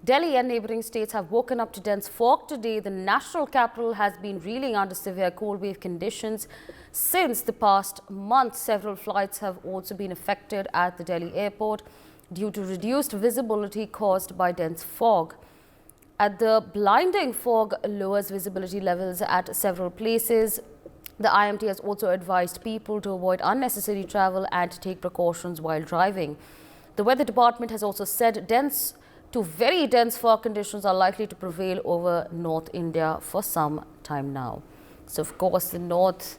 Delhi and neighbouring states have woken up to dense fog today. The national capital has been reeling under severe cold wave conditions since the past month. Several flights have also been affected at the Delhi airport due to reduced visibility caused by dense fog. At the blinding fog lowers visibility levels at several places. The IMT has also advised people to avoid unnecessary travel and take precautions while driving. The weather department has also said dense to very dense fog conditions are likely to prevail over North India for some time now. So, of course, the North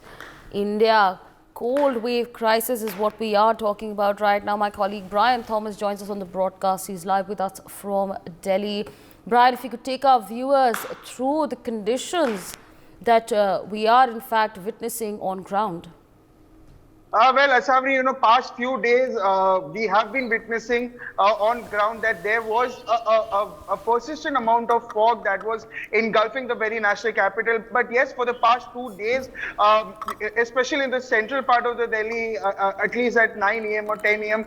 India cold wave crisis is what we are talking about right now. My colleague Brian Thomas joins us on the broadcast. He's live with us from Delhi. Brian, if you could take our viewers through the conditions that we are in fact witnessing on ground. Well, Asavri, past few days we have been witnessing on ground that there was a persistent amount of fog that was engulfing the very national capital. But yes, for the past 2 days, especially in the central part of the Delhi, at least at 9 a.m. or 10 a.m.,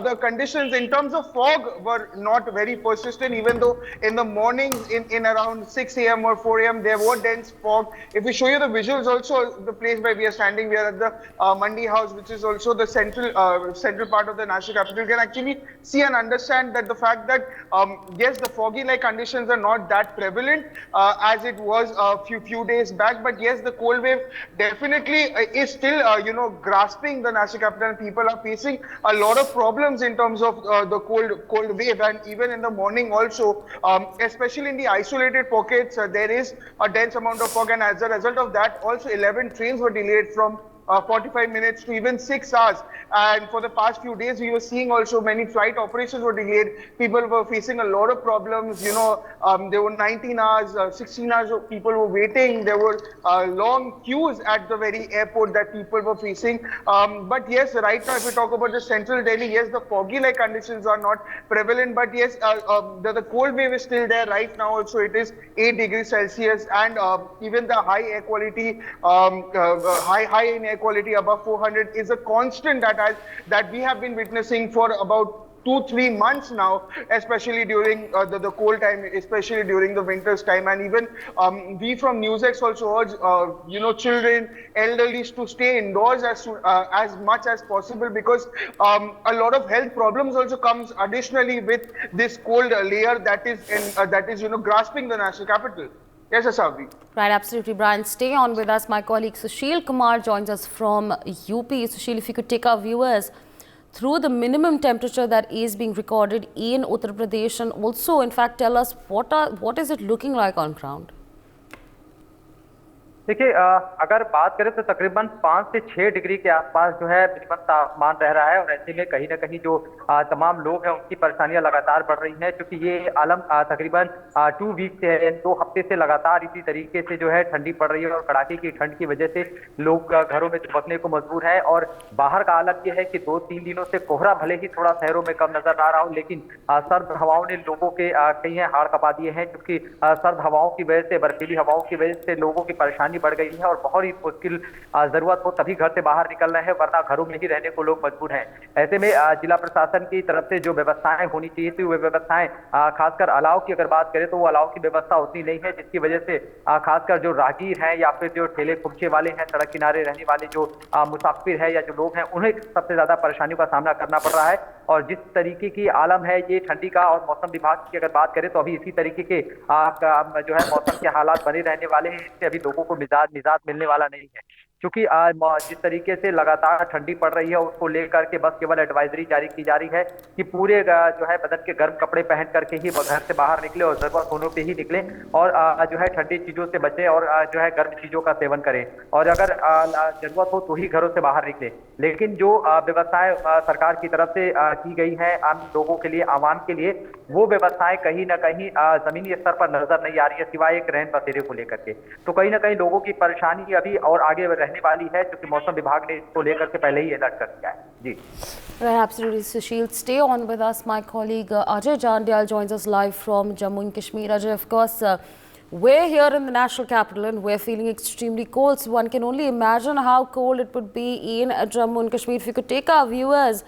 the conditions in terms of fog were not very persistent, even though in the mornings in around 6 a.m. or 4 a.m. there were dense fog. If we show you the visuals also, the place where we are standing, we are at the Mandi House, which is also the central part of the national capital. You can actually see and understand that the fact that yes, the foggy-like conditions are not that prevalent as it was a few days back, but yes, the cold wave definitely is still grasping the national capital, and people are facing a lot of problems in terms of the cold wave. And even in the morning also, especially in the isolated pockets, there is a dense amount of fog, and as a result of that, also 11 trains were delayed from 45 minutes to even 6 hours. And for the past few days, we were seeing also many flight operations were delayed. People were facing a lot of problems. There were 19 hours, 16 hours of people were waiting. There were long queues at the very airport that people were facing. But yes, right now, if we talk about the central Delhi, yes, the foggy-like conditions are not prevalent. But yes, the cold wave is still there right now. Also, it is 8 degrees Celsius, and even the high air quality, high in air quality above 400 is a constant that we have been witnessing for about 2-3 months now, especially during the cold time, especially during the winter's time. And even we from NewsX also urge children, elderly to stay indoors as much as possible, because a lot of health problems also comes additionally with this cold layer that is grasping the national capital. Yes, Asavri. Right, absolutely, Brian. Stay on with us. My colleague Sushil Kumar joins us from UP. Sushil, if you could take our viewers through the minimum temperature that is being recorded in Uttar Pradesh, and also, in fact, tell us what is it looking like on ground? देखिए, अगर बात करें तो तकरीबन 5 से 6 degree के आसपास जो है मिनिमम तापमान रह रहा है, और ऐसे में कहीं ना कहीं जो तमाम लोग हैं उनकी परेशानियां लगातार बढ़ रही हैं, क्योंकि ये आलम तकरीबन 2 वीक से 2 हफ्ते से लगातार इसी तरीके से जो है ठंडी पड़ रही है, और कड़ाके की ठंड की वजह से लोग घरों में चिपकने को मजबूर है। और बाहर का आलम यह है कि 2-3 दिनों से कोहरा भले ही थोड़ा शहरों में कम नजर आ रहा हो, लेकिन सर्द हवाओं ने लोगों के कई हाड़ कपा दिए हैं, क्योंकि सर्द हवाओं की वजह से, बर्फीली हवाओं की वजह से लोगों की परेशानी बढ़ गई है, और बहुत ही मुश्किल जरूरत हो तभी घर से बाहर निकलना है, वरना घरों में ही रहने को लोग मजबूर हैं। ऐसे में जिला प्रशासन की तरफ से जो व्यवस्थाएं होनी चाहिए थी, वो व्यवस्थाएं खासकर अलाव की अगर बात करें तो वो अलाव की व्यवस्था उतनी नहीं है, जिसकी वजह से खासकर जो राहगीर हैं या फिर जो ठेले खुमचे वाले हैं, सड़क किनारे रहने वाले जो मुसाफिर है या जो लोग हैं, उन्हें सबसे ज्यादा परेशानियों का सामना करना पड़ रहा है। और जिस तरीके की आलम है ये ठंडी का, और मौसम विभाग की अगर बात करें तो अभी इसी तरीके के जो है मौसम के हालात बने रहने वाले हैं, इससे अभी लोगों को निजात मिलने वाला नहीं है, क्योंकि जिस तरीके से लगातार ठंडी पड़ रही है उसको लेकर के बस केवल एडवाइजरी जारी की जा रही है कि पूरे जो है बदन के गर्म कपड़े पहन करके ही घर से बाहर निकले, और जरूरत होने पे ही निकले, और जो है ठंडी चीजों से बचें, और जो है गर्म चीजों का सेवन करें, और अगर जरूरत हो तो ही घरों से बाहर निकले। लेकिन जो व्यवस्थाएं सरकार की तरफ से की गई है आम लोगों के लिए, आवाम के लिए, वो व्यवस्थाएं कहीं ना कहीं जमीनी स्तर पर नजर नहीं आ रही है, सिवाय एक रैन बसेरे को लेकर के। तो कहीं ना कहीं लोगों की परेशानी अभी और आगे रहने वाली है, क्योंकि मौसम विभाग ने इसको लेकर के पहले ही अलर्ट कर दिया है। जी, Right, absolutely, Sushil. Stay on with us. My colleague Ajay Jandyal joins us live from Jammu and Kashmir. Ajay, of course, we're here in the national capital and we're feeling extremely cold. So one can only imagine how cold it would be in Jammu and Kashmir. If you could take our viewers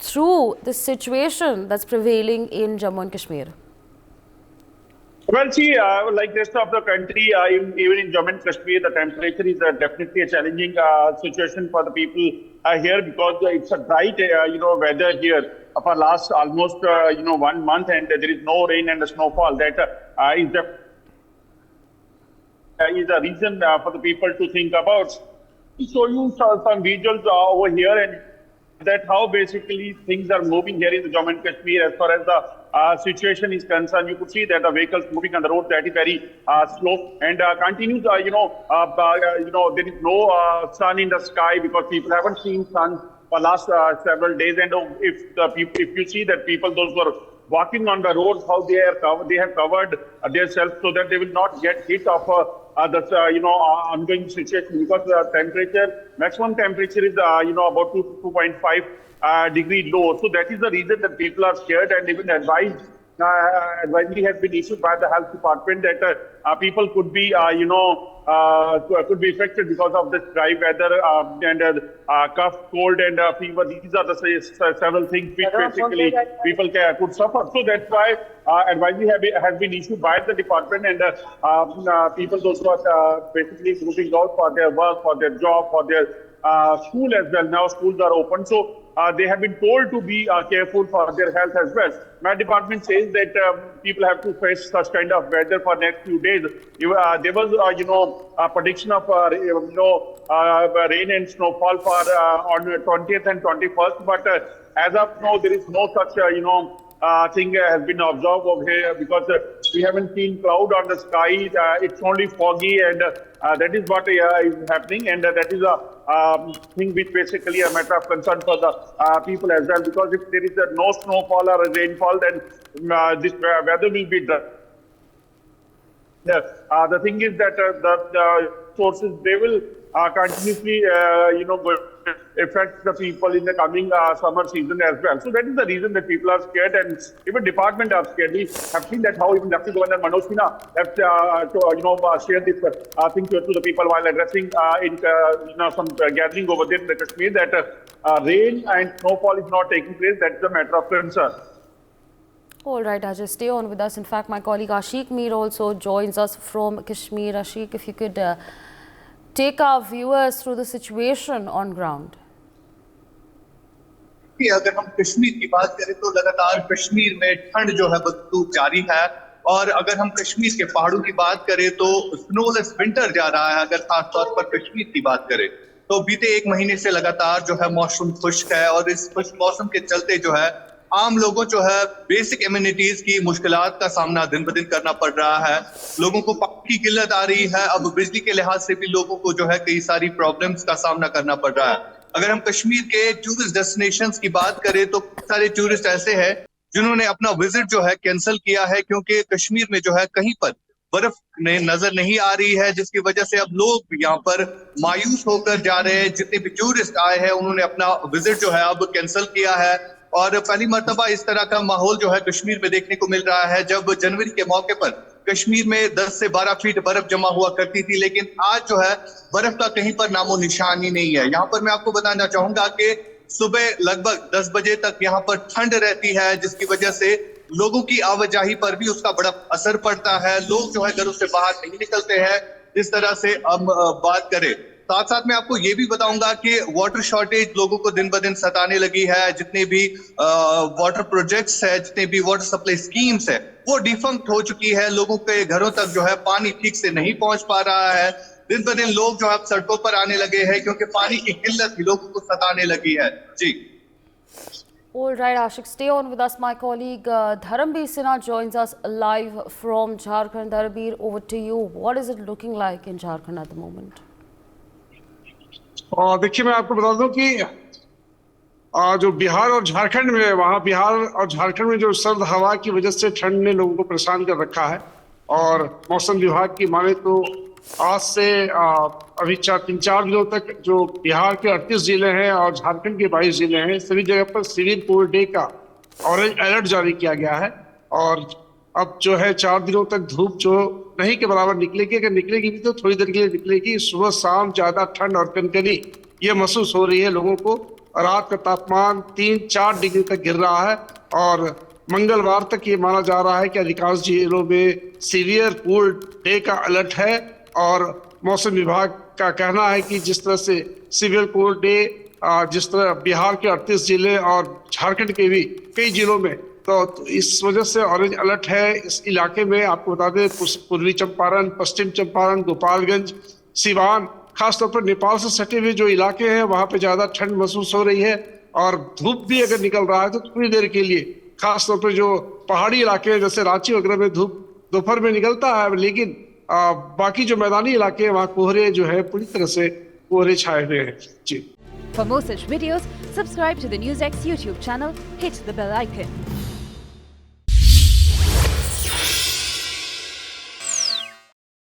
through the situation that's prevailing in Jammu and Kashmir. Well, see, like rest of the country, even in Jammu and Kashmir, the temperature is definitely a challenging situation for the people here because it's a dry, weather here for last almost 1 month, and there is no rain and snowfall. That is a reason for the people to think about. So you saw some visuals over here, and that how basically things are moving here in the Jammu and Kashmir as far as the situation is concerned. You could see that the vehicles moving on the road that is very slow and continues. There is no sun in the sky because people haven't seen sun for last several days. And if you see that people, those who are walking on the roads, how they have covered themselves so that they will not get hit of ongoing situation, because the maximum temperature is about 2 to 2.5 degree low. So that is the reason that people are scared, and even advisory has been issued by the health department that people could be could be affected because of this dry weather and cough, cold, and fever. These are the several things which basically people could suffer. So that's why advisory has been issued by the department, and people, those who are basically moving out for their work, for their job, for their school as well. Now schools are open, so they have been told to be careful for their health as well. My department says that people have to face such kind of weather for next few days. There was, a prediction of rain and snowfall for on 20th and 21st, but as of now, there is no such thing has bing observed over here, because we haven't seen cloud on the sky. It's only foggy, and that is what is happening, and that is a thing which basically a matter of concern for the people as well, because if there is no snowfall or a rainfall, then this weather will be dry. The thing is that the sources, they will continuously affect the people in the coming summer season as well. So that is the reason that people are scared, and even department are scared. We have seen that how even Deputy Governor Manoj Sinha have shared this thing to the people while addressing in some gathering over there in the Kashmir, that rain and snowfall is not taking place. That's a matter of concern. All right, Ajay, stay on with us. In fact, my colleague Ashiq Mir also joins us from Kashmir. Ashiq, if you could take our viewers through the situation on ground. अगर हम कश्मीर की बात करें तो लगातार कश्मीर में ठंड जो है बदस्तूर जारी है, और अगर हम कश्मीर के पहाड़ों की बात करें तो स्नोलेस विंटर जा रहा है। अगर खास तौर पर कश्मीर की बात करें तो बीते 1 महीने से लगातार जो है मौसम खुश्क है, और इस खुश्क मौसम के चलते जो है आम लोगों जो है बेसिक एमिनिटीज की मुश्किलात का सामना दिन ब दिन करना पड़ रहा है। लोगों को पानी की किल्लत आ रही है, अब बिजली के लिहाज से भी लोगों को जो है कई सारी प्रॉब्लम्स का सामना करना पड़ रहा है। अगर हम कश्मीर के टूरिस्ट डेस्टिनेशंस की बात करें तो सारे टूरिस्ट ऐसे हैं जिन्होंने अपना विजिट जो है कैंसिल किया है, क्योंकि कश्मीर में जो है कहीं पर बर्फ नजर नहीं आ रही है, जिसकी वजह से अब लोग यहाँ पर मायूस होकर जा रहे हैं। जितने भी टूरिस्ट आए हैं उन्होंने अपना विजिट जो है अब कैंसिल किया है, और पहली मर्तबा इस तरह का माहौल जो है कश्मीर में देखने को मिल रहा है। जब जनवरी के मौके पर कश्मीर में 10 से 12 फीट बर्फ जमा हुआ करती थी, लेकिन आज जो है बर्फ का कहीं पर नामो निशान ही नहीं है। यहाँ पर मैं आपको बताना चाहूंगा कि सुबह लगभग 10 बजे तक यहाँ पर ठंड रहती है, जिसकी वजह से लोगों की आवाजाही पर भी उसका बड़ा असर पड़ता है। लोग जो है घरों से बाहर नहीं निकलते हैं। इस तरह से हम बात करें, साथ साथ मैं आपको ये भी बताऊंगा कि वाटर शॉर्टेज लोगों को दिन ब दिन सताने लगी है। जितने भी वाटर प्रोजेक्ट्स है, जितने भी वाटर सप्लाई स्कीम्स है, वो डिफंक्ट हो चुकी है। लोगों के घरों तक जो है पानी ठीक से नहीं पहुंच पा रहा है। दिन ब दिन लोग जो है सड़कों पर आने लगे हैं, क्योंकि पानी की किल्लत ही लोगों को सताने लगी है। जी। All right, Ashiq, stay on with us. My colleague Dharamveer Sinha joins us live from Jharkhand. Dharamveer, over to you. What is it looking like in Jharkhand at the moment? देखिए, मैं आपको बता दूं कि जो बिहार और झारखंड में, वहाँ बिहार और झारखंड में जो सर्द हवा की वजह से ठंड ने लोगों को परेशान कर रखा है। और मौसम विभाग की माने तो आज से अभी 3-4 दिनों तक जो बिहार के 38 जिले हैं और झारखंड के 22 जिले हैं, सभी जगह पर सिविल कोर डे का ऑरेंज अलर्ट जारी किया गया है। और अब जो है 4 दिनों तक धूप जो नहीं के बराबर निकलेगी, अगर निकलेगी भी तो थोड़ी देर के लिए निकलेगी। सुबह शाम ज्यादा ठंड और कनकनी ये महसूस हो रही है लोगों को। रात का तापमान 3-4 डिग्री तक गिर रहा है, और मंगलवार तक ये माना जा रहा है कि अधिकांश जिलों में सीवियर कोल्ड डे का अलर्ट है। और मौसम विभाग का कहना है कि जिस तरह से सीवियर कोल्ड डे जिस तरह बिहार के 38 जिले और झारखंड के भी कई जिलों में, तो इस वजह से ऑरेंज अलर्ट है इस इलाके में। आपको बता दें पूर्वी चंपारण, पश्चिम चंपारण, गोपालगंज, सिवान, खासतौर पर नेपाल से सटे हुए जो इलाके हैं वहां पे ज्यादा ठंड महसूस हो रही है। और धूप भी अगर निकल रहा है तो थोड़ी देर के लिए, खासतौर पर जो पहाड़ी इलाके हैं जैसे रांची वगैरह में धूप दोपहर में निकलता है, लेकिन बाकी जो मैदानी इलाके हैं वहाँ कोहरे जो है पूरी तरह से कोहरे छाए हुए हैं। जी। For more such videos, subscribe to the NewsX YouTube channel, hit the bell icon.